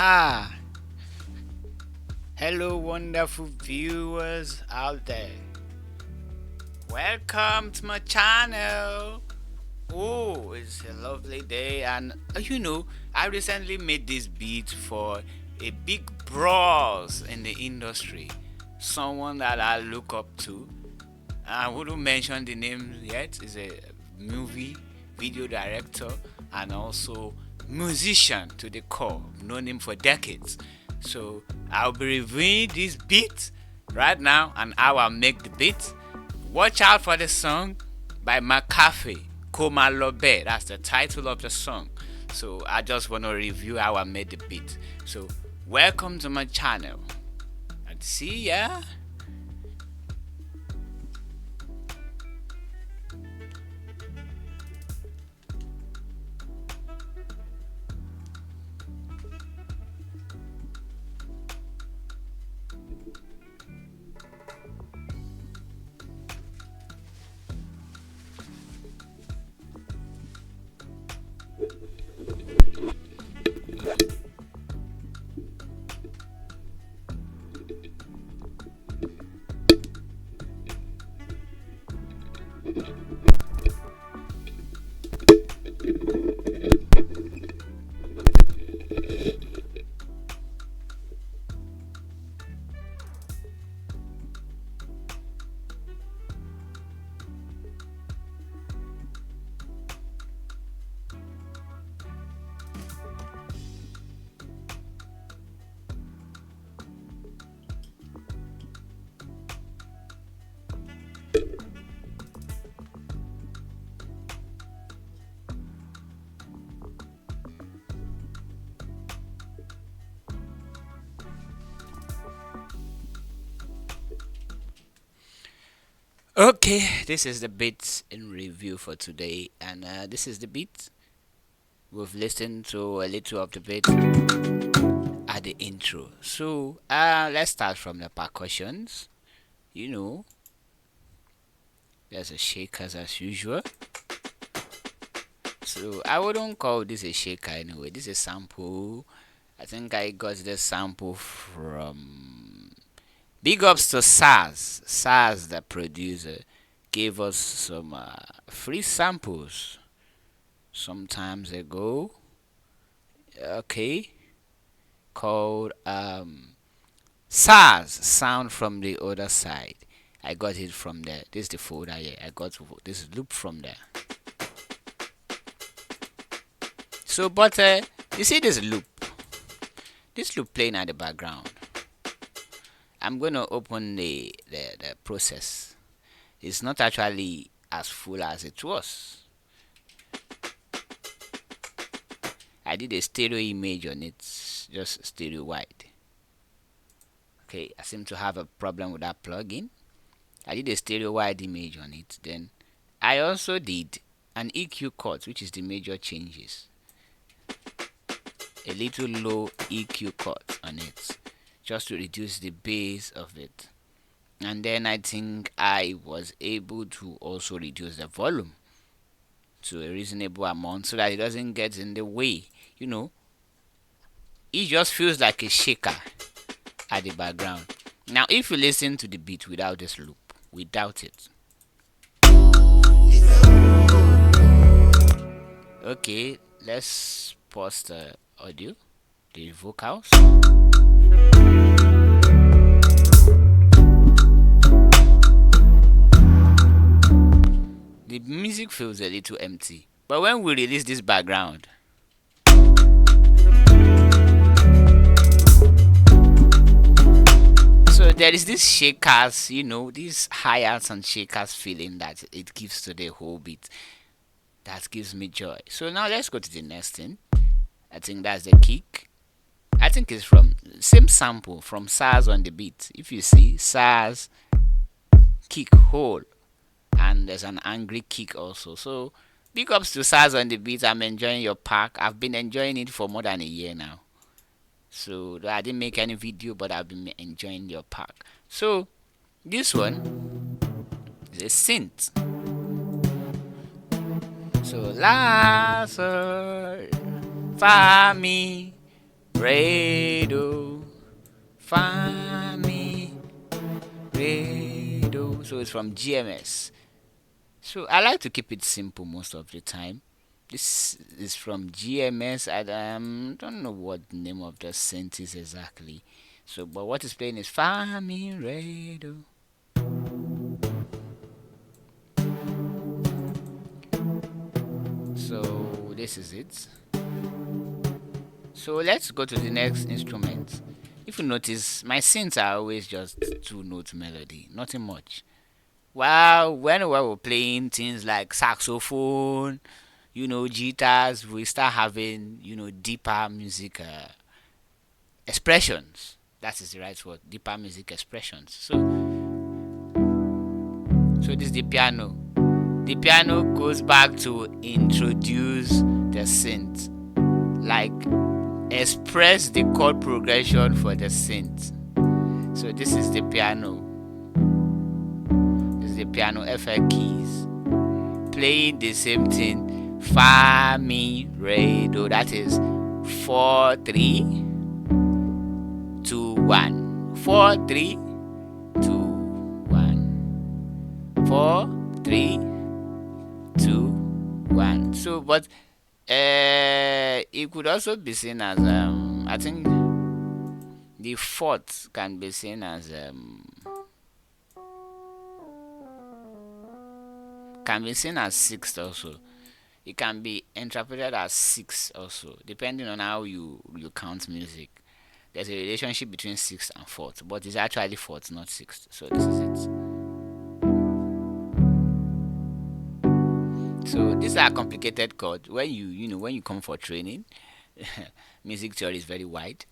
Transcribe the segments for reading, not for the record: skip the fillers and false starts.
Aha! Hello, wonderful viewers out there. Welcome to my channel. Oh, it's a lovely day, and I recently made this beat for a big bros in the industry, someone that I look up to. I wouldn't mention the name yet. He's a movie video director and also musician to the core. I've known him for decades. So I'll be reviewing this beat right now and how I make the beat. Watch out for the song by McAfee, Koma Lobe. That's the title of the song. So I just want to review how I made the beat. So welcome to my channel. And see ya. Okay, this is the beat in review for today, and this is the beat. We've listened to a little of the beat at the intro. So let's start from the percussions. You know, there's a shakers as usual. So I wouldn't call this a shaker anyway. This is a sample. I think I got this sample from Big Ups to SARS. SARS, the producer, gave us some free samples some times ago. Okay, called SARS, Sound from the Other Side. I got it from there. This is the folder here. I got this loop from there. So, but you see this loop playing at the background. I'm going to open the process. It's not actually as full as it was. I did a stereo image on it, just stereo wide. Okay, I seem to have a problem with that plugin. I did a stereo wide image on it. Then I also did an EQ cut, which is the major changes. A little low EQ cut on it, just to reduce the bass of it. And then I think I was able to also reduce the volume to a reasonable amount so that it doesn't get in the way. It just feels like a shaker at the background. Now if you listen to the beat without this loop, without it, okay, let's pause the audio, the vocals. The music feels a little empty, but when we release this background, so there is this shakers, these hi-hats and shakers feeling that it gives to the whole beat. That gives me joy. So now let's go to the next thing. I think that's the kick. I think it's from same sample from SARS on the beat. If you see SARS kick hole, and there's an angry kick also. So big ups to SARS on the beat. I'm enjoying your pack. I've been enjoying it for more than a year now. So I didn't make any video, but I've been enjoying your pack. So this one is a synth. So Lazar, Fami, re do, fa mi re do. So it's from GMS. So I like to keep it simple most of the time. This is from GMS. I don't know what the name of the synth is exactly. So, but what is playing is fa mi re do. So this is it. So let's go to the next instrument. If you notice, my synths are always just two note melody, nothing much. While when we were playing things like saxophone, guitars, we start having, deeper music expressions. That is the right word, deeper music expressions. So this is the piano. The piano goes back to introduce the synth, like express the chord progression for the synth. So this is the piano. This is the piano FL keys playing the same thing. Fa mi re do. That is 4 3 2 1. 4 3 2 1. 4 3 2 1. So, but it could also be seen as I think the fourth can be seen as sixth also. It can be interpreted as six also, depending on how you count music. There's a relationship between sixth and fourth, but it's actually fourth, not sixth. So this is it. So these are complicated chords. When when you come for training, music theory is very wide.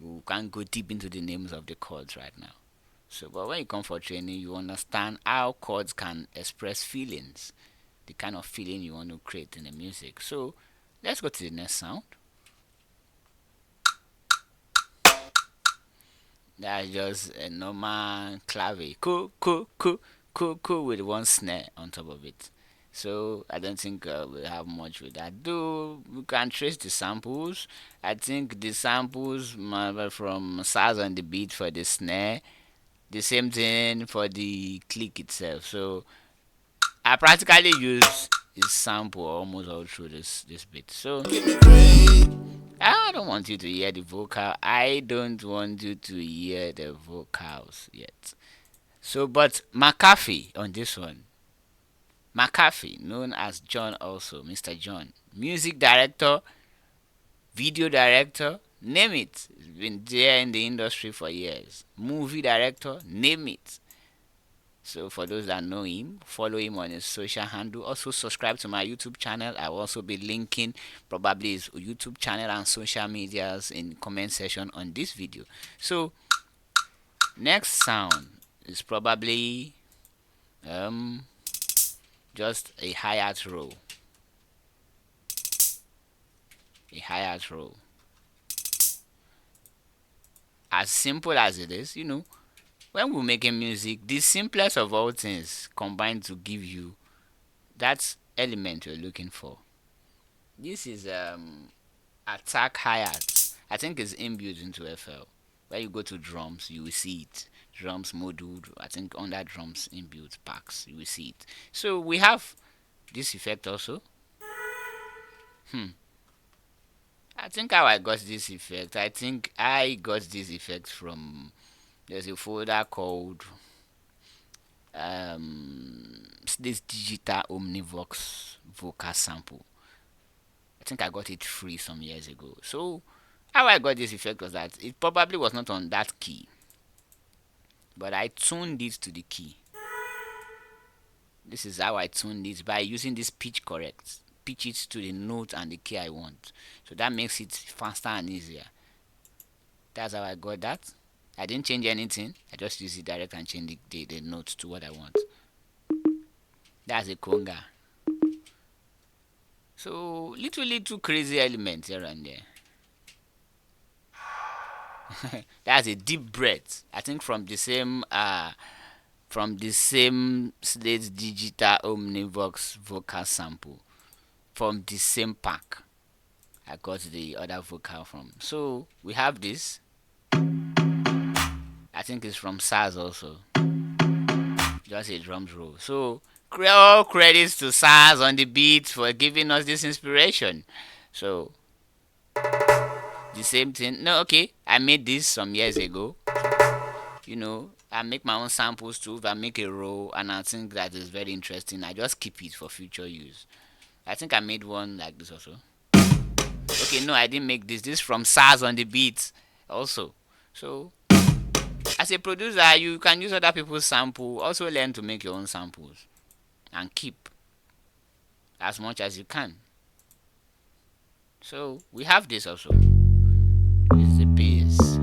We can't go deep into the names of the chords right now. So, but when you come for training, you understand how chords can express feelings, the kind of feeling you want to create in the music. So, let's go to the next sound. That's just a normal clave, cool with one snare on top of it. So I don't think we have much with that. Though we can trace the samples. I think the samples from SARS on the beat for the snare, the same thing for the click itself. So I practically use this sample almost all through this bit. So I don't want you to hear the vocal. I don't want you to hear the vocals yet. So, but McAfee on this one. McAfee, known as John also, Mr. John. Music director, video director, name it. He's been there in the industry for years. Movie director, name it. So for those that know him, follow him on his social handle. Also subscribe to my YouTube channel. I will also be linking probably his YouTube channel and social medias in comment section on this video. So next sound is probably just a hi-hat roll. A hi-hat roll. As simple as it is, when we're making music, the simplest of all things combine to give you that element you're looking for. This is attack hi-hats. I think it's inbuilt into FL. When you go to drums, you will see it. Drums module, I think under drums inbuilt packs, you will see it. So we have this effect also. I think how I got this effect. I think I got this effect from, there's a folder called this digital omnivox vocal sample. I think I got it free some years ago. So how I got this effect was that it probably was not on that key, but I tuned it to the key. This is how I tuned it, by using this pitch correct. Pitch it to the note and the key I want. So that makes it faster and easier. That's how I got that. I didn't change anything. I just used it direct and change the note to what I want. That's a conga. So little crazy elements here and there. That's a deep breath. I think from the same Slate Digital Omnivox vocal sample, from the same pack. I got the other vocal from. So we have this. I think it's from SARS also. Just a drums roll. So all credits to SARS on the beat for giving us this inspiration. So the same thing. No, okay. I made this some years ago. I make my own samples too. If I make a roll and I think that is very interesting, I just keep it for future use. I think I made one like this also. Okay, no, I didn't make this. This is from SARS on the beat also. So as a producer, you can use other people's sample. Also learn to make your own samples and keep as much as you can. So we have this also. This is the bass.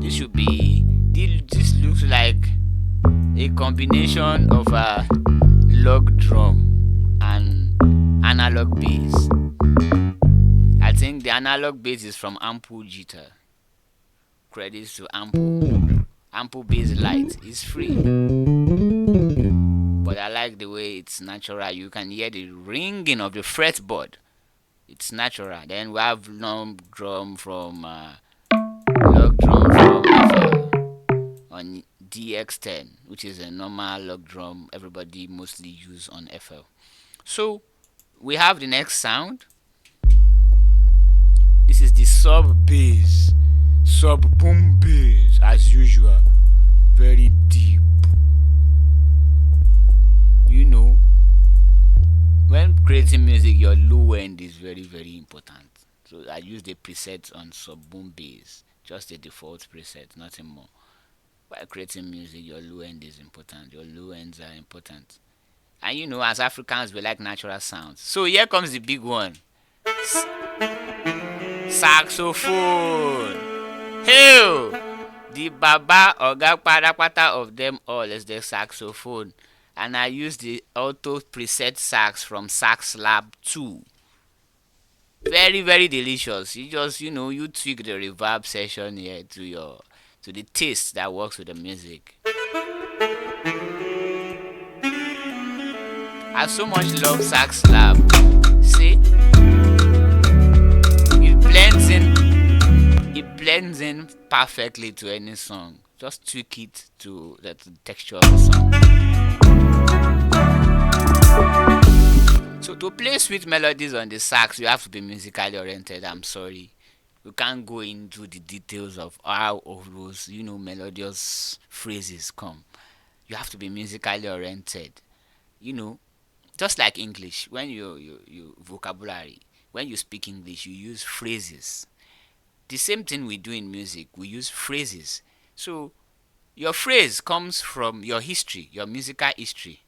This should be. This looks like a combination of a log drum and analog bass. I think the analog bass is from Ample Jitter. Credits to Ample. Ample Bass Light is free, but I like the way it's natural. You can hear the ringing of the fretboard. It's natural. Then we have log drum from FL on DX10, which is a normal log drum everybody mostly use on FL. So we have the next sound. This is the sub bass, sub boom bass, as usual, very deep. When creating music, your low end is very, very important. So I use the presets on sub boom bass, just the default preset, nothing more. While creating music, your low end is important. Your low ends are important. And as Africans, we like natural sounds. So here comes the big one. Saxophone. Hey! The Baba Oga Patapata of them all is the saxophone. And I use the auto preset sax from Sax Lab 2. Very, very delicious. You just, you tweak the reverb session here to the taste that works with the music. I so much love Sax Lab. See? It blends in perfectly to any song. Just tweak it to the texture of the song. So to play sweet melodies on the sax, you have to be musically oriented. I'm sorry. We can't go into the details of how all those, melodious phrases come. You have to be musically oriented. Just like English, when you vocabulary, when you speak English, you use phrases. The same thing we do in music, we use phrases. So your phrase comes from your history, your musical history,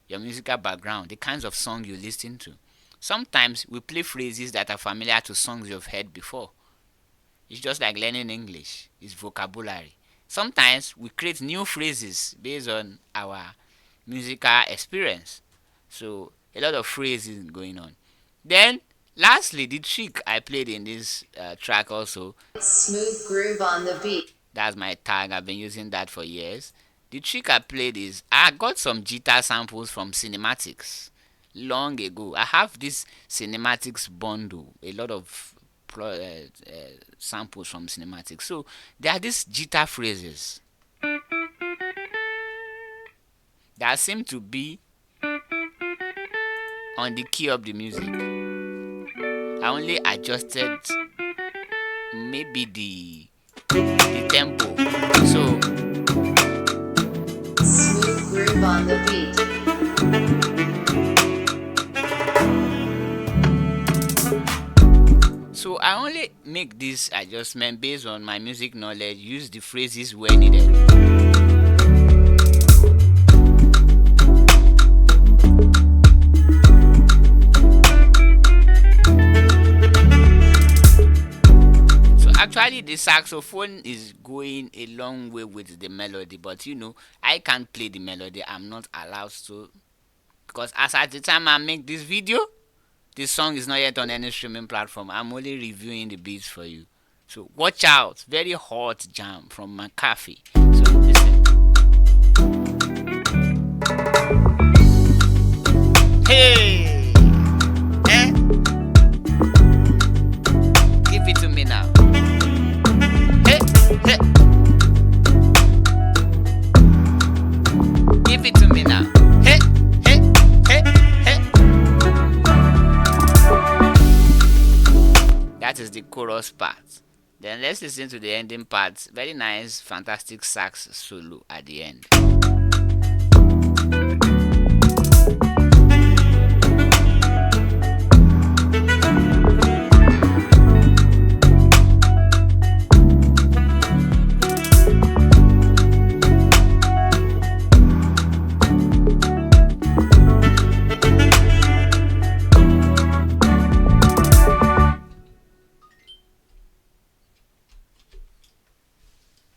your musical background, the kinds of songs you listen to. Sometimes we play phrases that are familiar to songs you've heard before. It's just like learning English. It's vocabulary. Sometimes we create new phrases based on our musical experience. So a lot of phrases going on. Then lastly, the trick I played in this track also. Smooth groove on the beat. That's my tag. I've been using that for years. The trick I played is I got some guitar samples from Cinematics long ago. I have this Cinematics bundle, a lot of samples from Cinematics. So there are these guitar phrases that seem to be on the key of the music. I only adjusted maybe the tempo. So smooth groove on the beat. So I only make this adjustment based on my music knowledge, use the phrases where needed. Actually, the saxophone is going a long way with the melody, but I can't play the melody. I'm not allowed to, because as at the time I make this video, this song is not yet on any streaming platform. I'm only reviewing the beats for you. So watch out. Very hot jam from McAfee. So listen. Hey! first part. Then let's listen to the ending part. Very nice, fantastic sax solo at the end.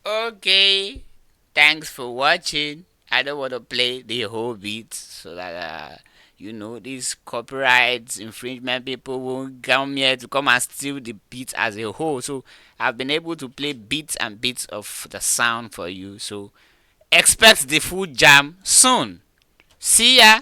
Okay, thanks for watching. I don't want to play the whole beat so that these copyright infringement people won't come here to come and steal the beat as a whole. So I've been able to play bits and bits of the sound for you. So expect the full jam soon. See ya.